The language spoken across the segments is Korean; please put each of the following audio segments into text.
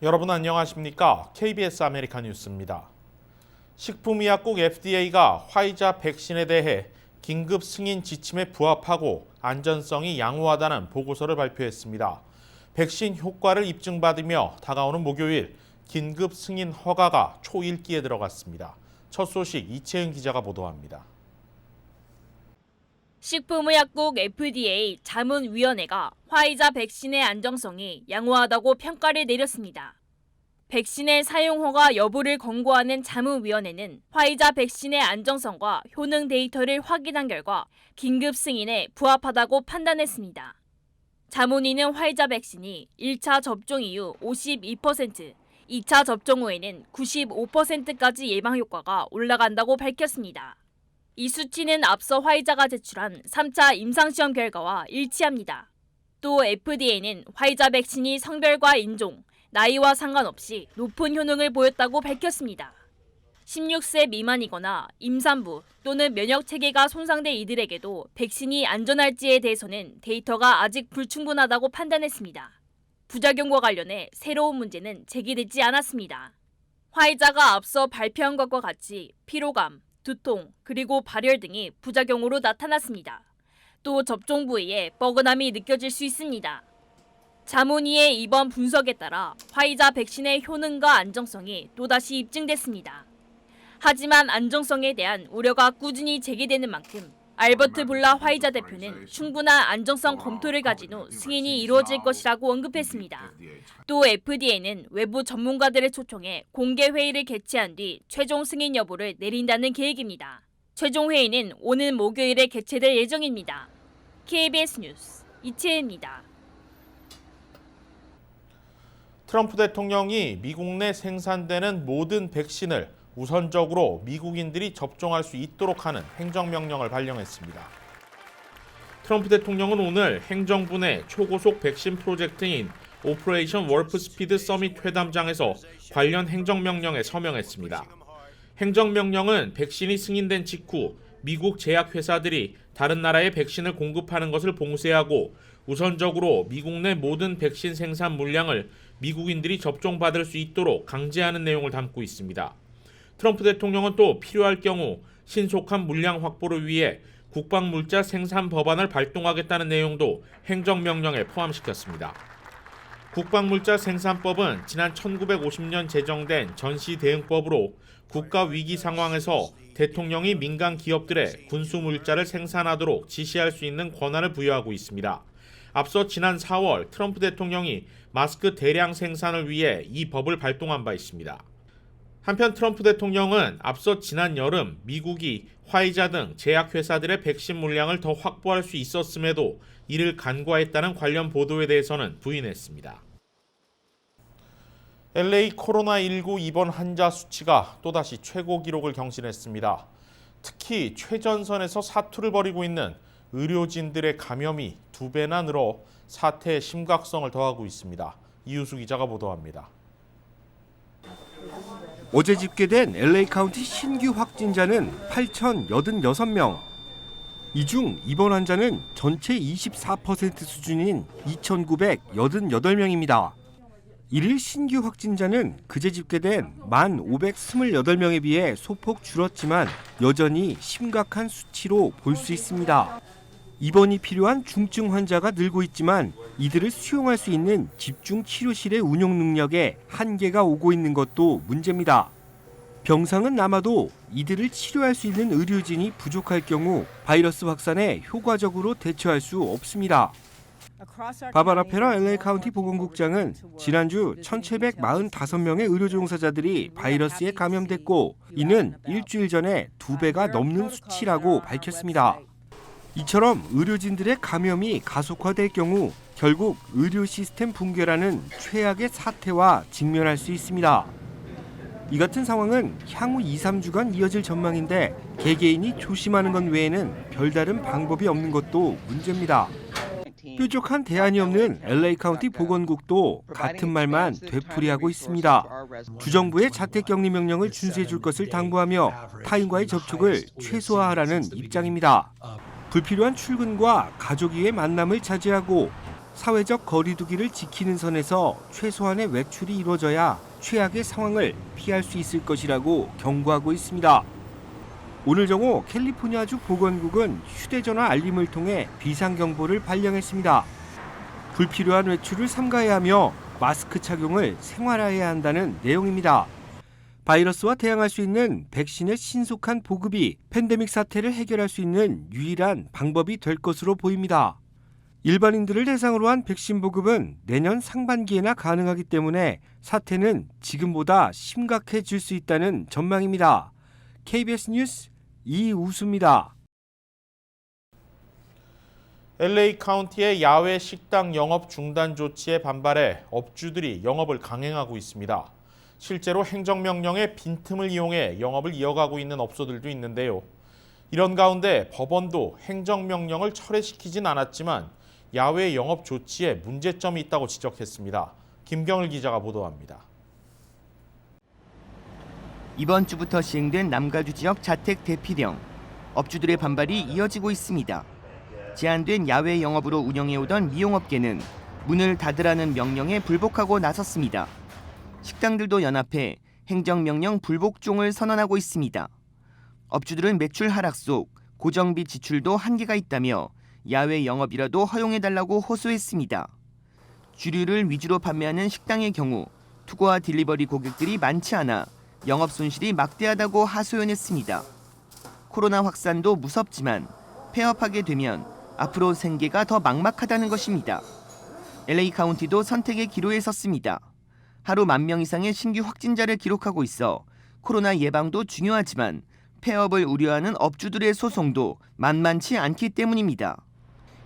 여러분 안녕하십니까? KBS 아메리카 뉴스입니다. 식품의약국 FDA가 화이자 백신에 대해 긴급 승인 지침에 부합하고 안전성이 양호하다는 보고서를 발표했습니다. 백신 효과를 입증받으며 다가오는 목요일 긴급 승인 허가가 초읽기에 들어갔습니다. 첫 소식 이채은 기자가 보도합니다. 식품의약국 FDA 자문위원회가 화이자 백신의 안정성이 양호하다고 평가를 내렸습니다. 백신의 사용 허가 여부를 권고하는 자문위원회는 화이자 백신의 안정성과 효능 데이터를 확인한 결과 긴급 승인에 부합하다고 판단했습니다. 자문위는 화이자 백신이 1차 접종 이후 52%, 2차 접종 후에는 95%까지 예방 효과가 올라간다고 밝혔습니다. 이 수치는 앞서 화이자가 제출한 3차 임상시험 결과와 일치합니다. 또 FDA는 화이자 백신이 성별과 인종, 나이와 상관없이 높은 효능을 보였다고 밝혔습니다. 16세 미만이거나 임산부 또는 면역체계가 손상된 이들에게도 백신이 안전할지에 대해서는 데이터가 아직 불충분하다고 판단했습니다. 부작용과 관련해 새로운 문제는 제기되지 않았습니다. 화이자가 앞서 발표한 것과 같이 피로감, 두통, 그리고 발열 등이 부작용으로 나타났습니다. 또 접종 부위에 뻐근함이 느껴질 수 있습니다. 자문위의 이번 분석에 따라 화이자 백신의 효능과 안정성이 또다시 입증됐습니다. 하지만 안정성에 대한 우려가 꾸준히 제기되는 만큼 알버트 볼라 화이자 대표는 충분한 안정성 검토를 가진 후 승인이 이루어질 것이라고 언급했습니다. 또 FDA는 외부 전문가들을 초청해 공개 회의를 개최한 뒤 최종 승인 여부를 내린다는 계획입니다. 최종 회의는 오는 목요일에 개최될 예정입니다. KBS 뉴스 이채혜입니다. 트럼프 대통령이 미국 내 생산되는 모든 백신을 우선적으로 미국인들이 접종할 수 있도록 하는 행정명령을 발령했습니다. 트럼프 대통령은 오늘 행정부 내 초고속 백신 프로젝트인 오퍼레이션 워프 스피드 서밋 회담장에서 관련 행정명령에 서명했습니다. 행정명령은 백신이 승인된 직후 미국 제약회사들이 다른 나라에 백신을 공급하는 것을 봉쇄하고 우선적으로 미국 내 모든 백신 생산 물량을 미국인들이 접종받을 수 있도록 강제하는 내용을 담고 있습니다. 트럼프 대통령은 또 필요할 경우 신속한 물량 확보를 위해 국방물자 생산 법안을 발동하겠다는 내용도 행정명령에 포함시켰습니다. 국방물자 생산법은 지난 1950년 제정된 전시대응법으로 국가 위기 상황에서 대통령이 민간 기업들의 군수물자를 생산하도록 지시할 수 있는 권한을 부여하고 있습니다. 앞서 지난 4월 트럼프 대통령이 마스크 대량 생산을 위해 이 법을 발동한 바 있습니다. 한편 트럼프 대통령은 앞서 지난 여름 미국이 화이자 등 제약회사들의 백신 물량을 더 확보할 수 있었음에도 이를 간과했다는 관련 보도에 대해서는 부인했습니다. LA 코로나19 입원 환자 수치가 또다시 최고 기록을 경신했습니다. 특히 최전선에서 사투를 벌이고 있는 의료진들의 감염이 2배나 늘어 사태의 심각성을 더하고 있습니다. 이유수 기자가 보도합니다. 어제 집계된 LA 카운티 신규 확진자는 8,086명. 이 중 입원 환자는 전체 24% 수준인 2,988명입니다. 이를 신규 확진자는 그제 집계된 1,528명에 비해 소폭 줄었지만 여전히 심각한 수치로 볼 수 있습니다. 입원이 필요한 중증 환자가 늘고 있지만 이들을 수용할 수 있는 집중 치료실의 운영 능력에 한계가 오고 있는 것도 문제입니다. 병상은 남아도 이들을 치료할 수 있는 의료진이 부족할 경우 바이러스 확산에 효과적으로 대처할 수 없습니다. 바바라 페라 LA 카운티 보건국장은 지난주 1,745명의 의료 종사자들이 바이러스에 감염됐고 이는 일주일 전에 2배가 넘는 수치라고 밝혔습니다. 이처럼 의료진들의 감염이 가속화될 경우 결국 의료 시스템 붕괴라는 최악의 사태와 직면할 수 있습니다. 이 같은 상황은 향후 2-3주간 이어질 전망인데 개개인이 조심하는 것 외에는 별다른 방법이 없는 것도 문제입니다. 뾰족한 대안이 없는 LA 카운티 보건국도 같은 말만 되풀이하고 있습니다. 주정부의 자택격리 명령을 준수해 줄 것을 당부하며 타인과의 접촉을 최소화하라는 입장입니다. 불필요한 출근과 가족 이의 만남을 자제하고 사회적 거리두기를 지키는 선에서 최소한의 외출이 이루어져야 최악의 상황을 피할 수 있을 것이라고 경고하고 있습니다. 오늘 정오 캘리포니아주 보건국은 휴대전화 알림을 통해 비상경보를 발령했습니다. 불필요한 외출을 삼가해야 하며 마스크 착용을 생활화해야 한다는 내용입니다. 바이러스와 대항할 수 있는 백신의 신속한 보급이 팬데믹 사태를 해결할 수 있는 유일한 방법이 될 것으로 보입니다. 일반인들을 대상으로 한 백신 보급은 내년 상반기에나 가능하기 때문에 사태는 지금보다 심각해질 수 있다는 전망입니다. KBS 뉴스 이우수입니다. LA 카운티의 야외 식당 영업 중단 조치에 반발해 업주들이 영업을 강행하고 있습니다. 실제로 행정명령의 빈틈을 이용해 영업을 이어가고 있는 업소들도 있는데요. 이런 가운데 법원도 행정명령을 철회시키진 않았지만 야외 영업 조치에 문제점이 있다고 지적했습니다. 김경일 기자가 보도합니다. 이번 주부터 시행된 남가주 지역 자택 대피령. 업주들의 반발이 이어지고 있습니다. 제한된 야외 영업으로 운영해오던 미용업계는 문을 닫으라는 명령에 불복하고 나섰습니다. 식당들도 연합해 행정명령 불복종을 선언하고 있습니다. 업주들은 매출 하락 속 고정비 지출도 한계가 있다며 야외 영업이라도 허용해달라고 호소했습니다. 주류를 위주로 판매하는 식당의 경우 투고와 딜리버리 고객들이 많지 않아 영업 손실이 막대하다고 하소연했습니다. 코로나 확산도 무섭지만 폐업하게 되면 앞으로 생계가 더 막막하다는 것입니다. LA 카운티도 선택의 기로에 섰습니다. 하루 10,000명 이상의 신규 확진자를 기록하고 있어 코로나 예방도 중요하지만 폐업을 우려하는 업주들의 소송도 만만치 않기 때문입니다.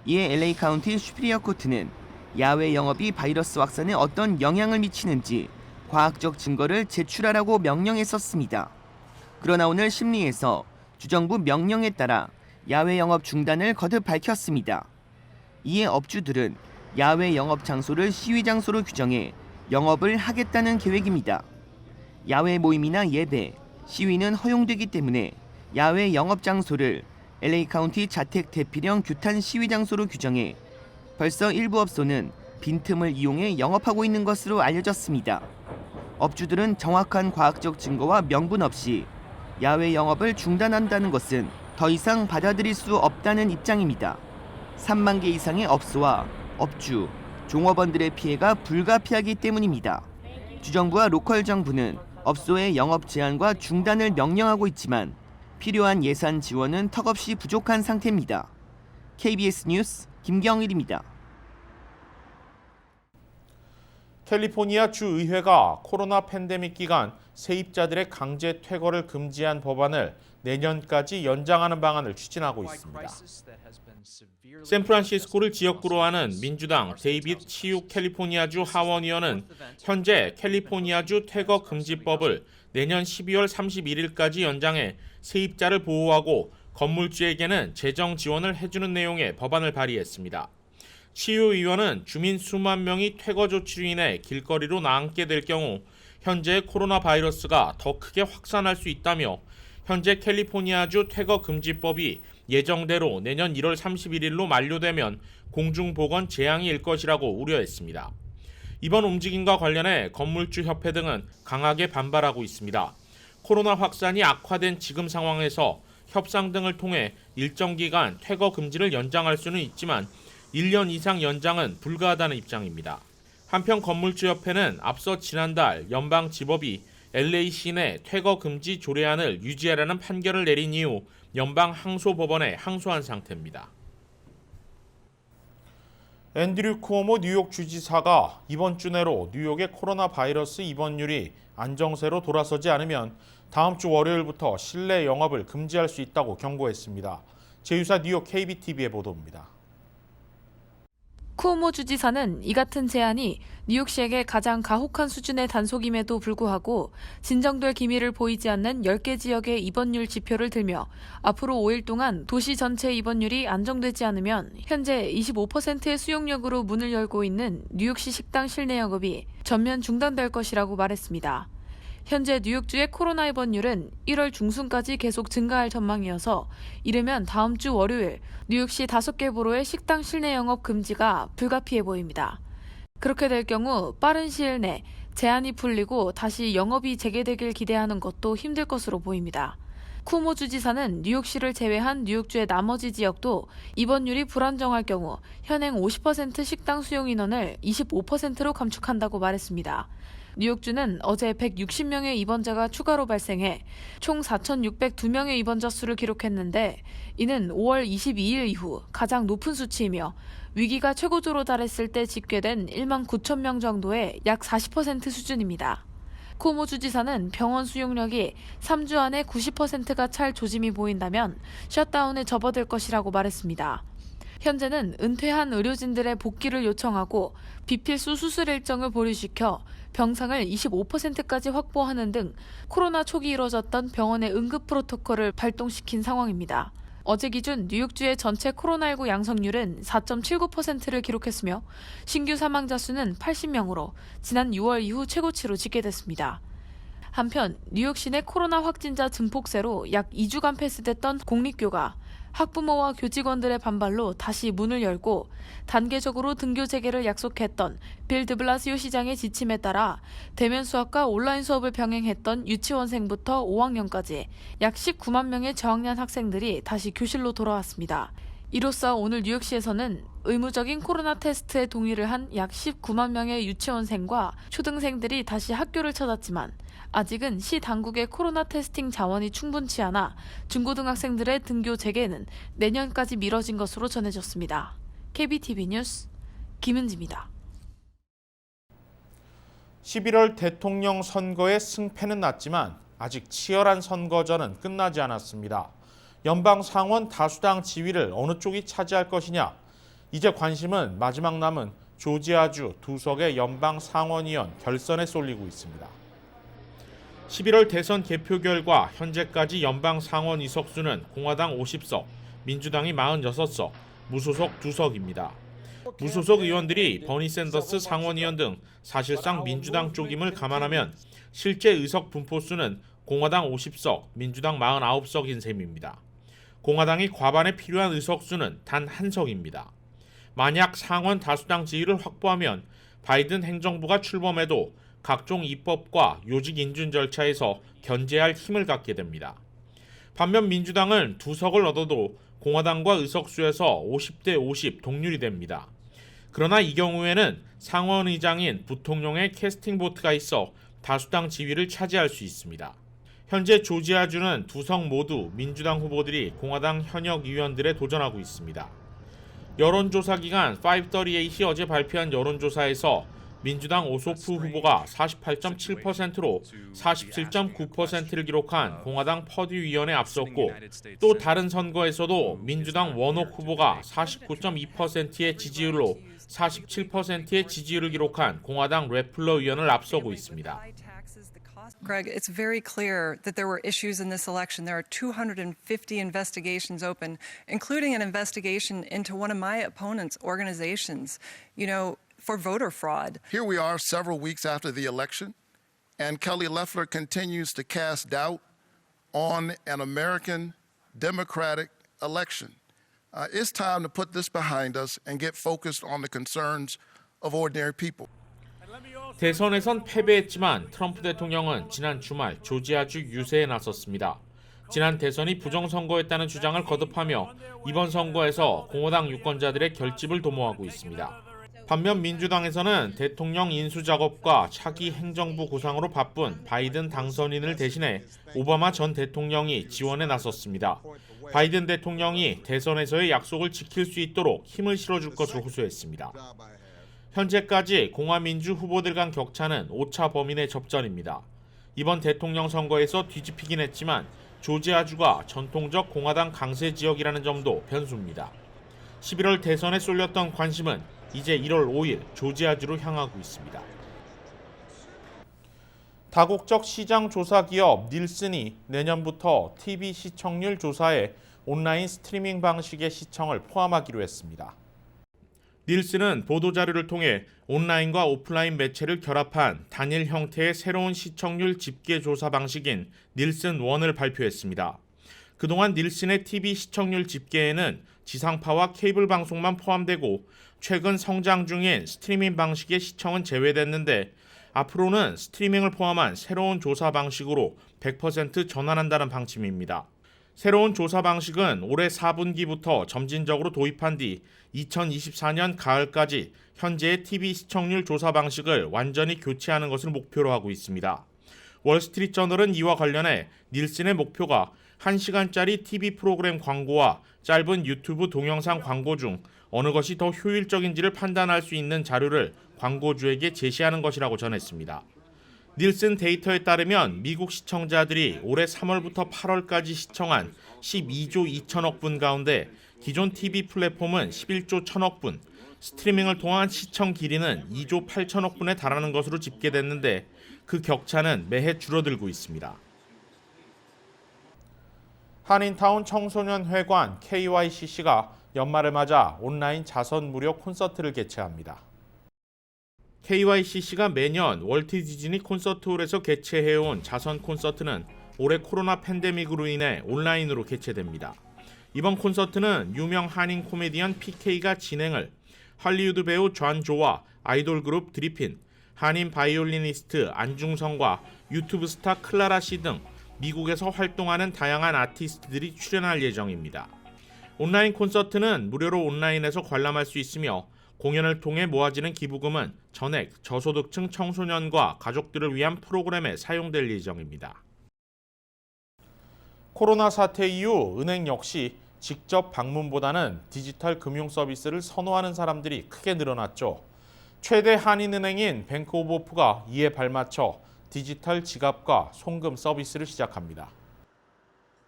이에 LA 카운티 슈피리어 코트는 야외 영업이 바이러스 확산에 어떤 영향을 미치는지 과학적 증거를 제출하라고 명령했었습니다. 그러나 오늘 심리에서 주정부 명령에 따라 야외 영업 중단을 거듭 밝혔습니다. 이에 업주들은 야외 영업 장소를 시위 장소로 규정해 영업을 하겠다는 계획입니다. 야외 모임이나 예배, 시위는 허용되기 때문에 야외 영업 장소를 LA 카운티 자택 대피령 규탄 시위 장소로 규정해 벌써 일부 업소는 빈틈을 이용해 영업하고 있는 것으로 알려졌습니다. 업주들은 정확한 과학적 증거와 명분 없이 야외 영업을 중단한다는 것은 더 이상 받아들일 수 없다는 입장입니다. 3만 개 이상의 업소와 업주, 종업원들의 피해가 불가피하기 때문입니다. 주정부와 로컬 정부는 업소의 영업 제한과 중단을 명령하고 있지만 필요한 예산 지원은 턱없이 부족한 상태입니다. KBS 뉴스 김경일입니다. 캘리포니아 주의회가 코로나 팬데믹 기간 세입자들의 강제 퇴거를 금지한 법안을 내년까지 연장하는 방안을 추진하고 있습니다. 샌프란시스코를 지역구로 하는 민주당 데이빗 치육 캘리포니아주 하원의원은 현재 캘리포니아주 퇴거 금지법을 내년 12월 31일까지 연장해 세입자를 보호하고 건물주에게는 재정 지원을 해주는 내용의 법안을 발의했습니다. 치유 의원은 주민 수만 명이 퇴거 조치로 인해 길거리로 나앉게 될 경우 현재 코로나 바이러스가 더 크게 확산할 수 있다며 현재 캘리포니아주 퇴거 금지법이 예정대로 내년 1월 31일로 만료되면 공중보건 재앙이 일 것이라고 우려했습니다. 이번 움직임과 관련해 건물주 협회 등은 강하게 반발하고 있습니다. 코로나 확산이 악화된 지금 상황에서 협상 등을 통해 일정 기간 퇴거 금지를 연장할 수는 있지만 1년 이상 연장은 불가하다는 입장입니다. 한편 건물주협회는 앞서 지난달 연방지법이 LA 시내 퇴거 금지 조례안을 유지하라는 판결을 내린 이후 연방 항소법원에 항소한 상태입니다. 앤드류 쿠오모 뉴욕 주지사가 이번 주 내로 뉴욕의 코로나 바이러스 입원율이 안정세로 돌아서지 않으면 다음 주 월요일부터 실내 영업을 금지할 수 있다고 경고했습니다. 제유사 뉴욕 KBTV의 보도입니다. 쿠오모 주지사는 이 같은 제안이 뉴욕시에게 가장 가혹한 수준의 단속임에도 불구하고 진정될 기미를 보이지 않는 10개 지역의 입원율 지표를 들며 앞으로 5일 동안 도시 전체 입원율이 안정되지 않으면 현재 25%의 수용력으로 문을 열고 있는 뉴욕시 식당 실내 영업이 전면 중단될 것이라고 말했습니다. 현재 뉴욕주의 코로나 입원율은 1월 중순까지 계속 증가할 전망이어서 이르면 다음 주 월요일 뉴욕시 5개 보로의 식당 실내 영업 금지가 불가피해 보입니다. 그렇게 될 경우 빠른 시일 내 제한이 풀리고 다시 영업이 재개되길 기대하는 것도 힘들 것으로 보입니다. 쿠오모 주지사는 뉴욕시를 제외한 뉴욕주의 나머지 지역도 입원율이 불안정할 경우 현행 50% 식당 수용 인원을 25%로 감축한다고 말했습니다. 뉴욕주는 어제 160명의 입원자가 추가로 발생해 총 4,602명의 입원자 수를 기록했는데 이는 5월 22일 이후 가장 높은 수치이며 위기가 최고조로 달했을 때 집계된 1만 9천 명 정도의 약 40% 수준입니다. 쿠오모 주지사는 병원 수용력이 3주 안에 90%가 찰 조짐이 보인다면 셧다운에 접어들 것이라고 말했습니다. 현재는 은퇴한 의료진들의 복귀를 요청하고 비필수 수술 일정을 보류시켜 병상을 25%까지 확보하는 등 코로나 초기 이뤄졌던 병원의 응급 프로토콜을 발동시킨 상황입니다. 어제 기준 뉴욕주의 전체 코로나19 양성률은 4.79%를 기록했으며 신규 사망자 수는 80명으로 지난 6월 이후 최고치로 집계됐습니다. 한편 뉴욕 시내 코로나 확진자 증폭세로 약 2주간 폐쇄됐던 공립교가 학부모와 교직원들의 반발로 다시 문을 열고 단계적으로 등교 재개를 약속했던 빌 드블라시오 시장의 지침에 따라 대면 수업과 온라인 수업을 병행했던 유치원생부터 5학년까지 약 19만 명의 저학년 학생들이 다시 교실로 돌아왔습니다. 이로써 오늘 뉴욕시에서는 의무적인 코로나 테스트에 동의를 한 약 19만 명의 유치원생과 초등생들이 다시 학교를 찾았지만 아직은 시 당국의 코로나 테스팅 자원이 충분치 않아 중고등학생들의 등교 재개는 내년까지 미뤄진 것으로 전해졌습니다. KBTV 뉴스 김은지입니다. 11월 대통령 선거의 승패는 났지만 아직 치열한 선거전은 끝나지 않았습니다. 연방 상원 다수당 지위를 어느 쪽이 차지할 것이냐? 이제 관심은 마지막 남은 조지아주 2석의 연방 상원의원 결선에 쏠리고 있습니다. 11월 대선 개표 결과 현재까지 연방 상원 의석수는 공화당 50석, 민주당이 46석, 무소속 2석입니다. 무소속 의원들이 버니 샌더스 상원의원 등 사실상 민주당 쪽임을 감안하면 실제 의석 분포수는 공화당 50석, 민주당 49석인 셈입니다. 공화당이 과반에 필요한 의석수는 단 1석입니다. 만약 상원 다수당 지위를 확보하면 바이든 행정부가 출범해도 각종 입법과 요직 인준 절차에서 견제할 힘을 갖게 됩니다. 반면 민주당은 2석을 얻어도 공화당과 의석수에서 50대 50 동률이 됩니다. 그러나 이 경우에는 상원의장인 부통령의 캐스팅 보트가 있어 다수당 지위를 차지할 수 있습니다. 현재 조지아주는 2석 모두 민주당 후보들이 공화당 현역 의원들에 도전하고 있습니다. 여론조사 기관 538이 어제 발표한 여론조사에서 민주당 오소프 후보가 48.7%로 47.9%를 기록한 공화당 퍼듀 의원에 앞섰고 또 다른 선거에서도 민주당 워녹 후보가 49.2%의 지지율로 47%의 지지율을 기록한 공화당 래플러 의원을 앞서고 있습니다. Greg, it's very clear that there were issues in this election. There are 250 investigations open, including an investigation into one of my opponent's organizations, for voter fraud. Here we are several weeks after the election, and Kelly Loeffler continues to cast doubt on an American democratic election. It's time to put this behind us and get focused on the concerns of ordinary people. 대선에선 패배했지만 트럼프 대통령은 지난 주말 조지아주 유세에 나섰습니다. 지난 대선이 부정선거였다는 주장을 거듭하며 이번 선거에서 공화당 유권자들의 결집을 도모하고 있습니다. 반면 민주당에서는 대통령 인수 작업과 차기 행정부 구상으로 바쁜 바이든 당선인을 대신해 오바마 전 대통령이 지원에 나섰습니다. 바이든 대통령이 대선에서의 약속을 지킬 수 있도록 힘을 실어줄 것을 호소했습니다. 현재까지 공화민주 후보들 간 격차는 오차 범위 내 접전입니다. 이번 대통령 선거에서 뒤집히긴 했지만 조지아주가 전통적 공화당 강세 지역이라는 점도 변수입니다. 11월 대선에 쏠렸던 관심은 이제 1월 5일 조지아주로 향하고 있습니다. 다국적 시장 조사 기업 닐슨이 내년부터 TV 시청률 조사에 온라인 스트리밍 방식의 시청을 포함하기로 했습니다. 닐슨은 보도자료를 통해 온라인과 오프라인 매체를 결합한 단일 형태의 새로운 시청률 집계 조사 방식인 닐슨1을 발표했습니다. 그동안 닐슨의 TV 시청률 집계에는 지상파와 케이블 방송만 포함되고 최근 성장 중인 스트리밍 방식의 시청은 제외됐는데 앞으로는 스트리밍을 포함한 새로운 조사 방식으로 100% 전환한다는 방침입니다. 새로운 조사 방식은 올해 4분기부터 점진적으로 도입한 뒤 2024년 가을까지 현재의 TV 시청률 조사 방식을 완전히 교체하는 것을 목표로 하고 있습니다. 월스트리트저널은 이와 관련해 닐슨의 목표가 1시간짜리 TV 프로그램 광고와 짧은 유튜브 동영상 광고 중 어느 것이 더 효율적인지를 판단할 수 있는 자료를 광고주에게 제시하는 것이라고 전했습니다. 닐슨 데이터에 따르면 미국 시청자들이 올해 3월부터 8월까지 시청한 12조 2천억 분 가운데 기존 TV 플랫폼은 11조 1천억 분, 스트리밍을 통한 시청 길이는 2조 8천억 분에 달하는 것으로 집계됐는데 그 격차는 매해 줄어들고 있습니다. 한인타운 청소년회관 KYCC가 연말을 맞아 온라인 자선 무료 콘서트를 개최합니다. KYCC가 매년 월트 디즈니 콘서트홀에서 개최해온 자선 콘서트는 올해 코로나 팬데믹으로 인해 온라인으로 개최됩니다. 이번 콘서트는 유명 한인 코미디언 PK가 진행을, 할리우드 배우 존 조와 아이돌 그룹 드리핀, 한인 바이올리니스트 안중성과 유튜브 스타 클라라 씨 등 미국에서 활동하는 다양한 아티스트들이 출연할 예정입니다. 온라인 콘서트는 무료로 온라인에서 관람할 수 있으며 공연을 통해 모아지는 기부금은 전액 저소득층 청소년과 가족들을 위한 프로그램에 사용될 예정입니다. 코로나 사태 이후 은행 역시 직접 방문보다는 디지털 금융 서비스를 선호하는 사람들이 크게 늘어났죠. 최대 한인은행인 뱅크 오브 호프가 이에 발맞춰 디지털 지갑과 송금 서비스를 시작합니다.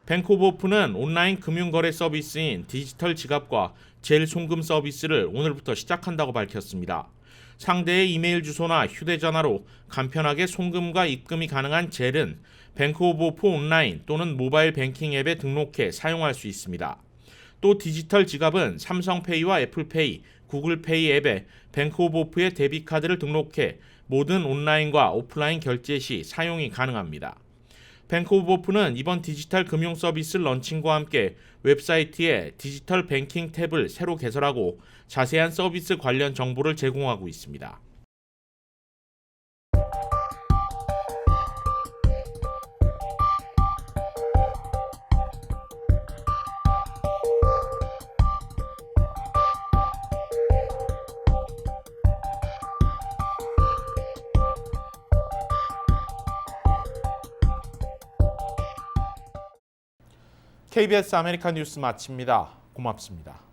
뱅크 오브 호프는 온라인 금융거래 서비스인 디지털 지갑과 젤 송금 서비스를 오늘부터 시작한다고 밝혔습니다. 상대의 이메일 주소나 휴대전화로 간편하게 송금과 입금이 가능한 젤은 뱅크 오브 호프 온라인 또는 모바일 뱅킹 앱에 등록해 사용할 수 있습니다. 또 디지털 지갑은 삼성페이와 애플페이, 구글페이 앱에 뱅크 오브 호프의 데비카드를 등록해 모든 온라인과 오프라인 결제 시 사용이 가능합니다. 뱅크 오브 호프는 이번 디지털 금융 서비스 런칭과 함께 웹사이트에 디지털 뱅킹 탭을 새로 개설하고 자세한 서비스 관련 정보를 제공하고 있습니다. KBS 아메리칸 뉴스 마칩니다. 고맙습니다.